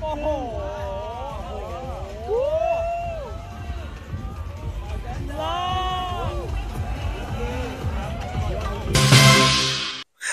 โอ้โหว้าว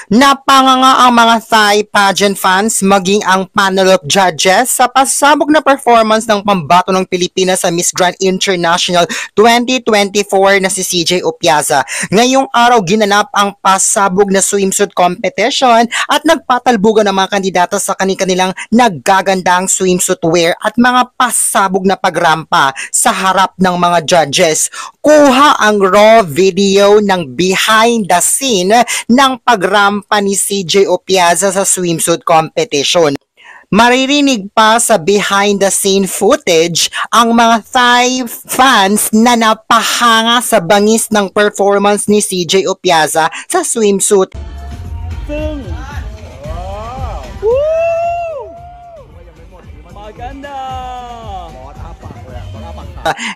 Napanganga ang mga Thai pageant fans maging ang panel of judges sa pasabog na performance ng pambato ng Pilipinas sa Miss Grand International 2024 na si CJ Opiaza. Ngayong araw ginanap ang pasabog na swimsuit competition at nagpatalbugan ng mga kandidata sa kanilang naggagandang swimsuit wear at mga pasabog na pagrampa sa harap ng mga judges. Kuha ang raw video ng behind the scene ng pagrampa ni CJ Opiaza sa swimsuit competition. Maririnig pa sa behind the scene footage ang mga Thai fans na napahanga sa bangis ng performance ni CJ Opiaza sa swimsuit. ซึ่ง Woo! Maganda!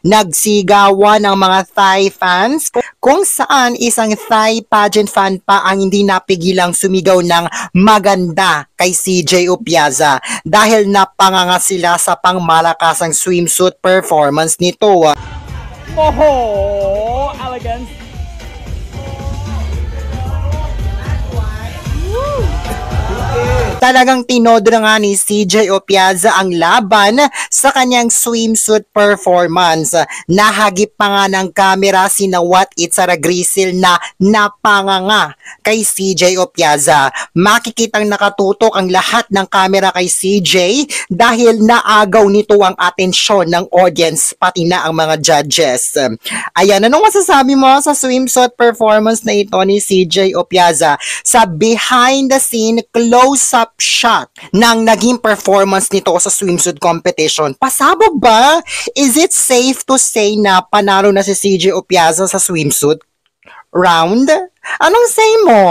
Nagsigawan ng mga Thai fans kung saan isang Thai pageant fan pa ang hindi napigilang sumigaw ng maganda kay CJ Opiaza dahil napanganga sila sa pangmalakasang swimsuit performance nito. โอ้โห elegance Talagang tinodo na nga ni CJ Opiaza ang laban sa kanyang swimsuit performance. Nahagip pa nga ng kamera si Nawat Itzara Grisil na napanganga kay CJ Opiaza. Makikitang nakatutok ang lahat ng kamera kay CJ dahil naagaw nito ang atensyon ng audience pati na ang mga judges. Ayan, anong masasabi mo sa swimsuit performance na ito ni CJ Opiaza? Sa behind the scene close-up shot ng naging performance nito sa swimsuit competition. Pasabog ba? Is it safe to say na panalo na si CJ Opiaza sa swimsuit round? Anong say mo?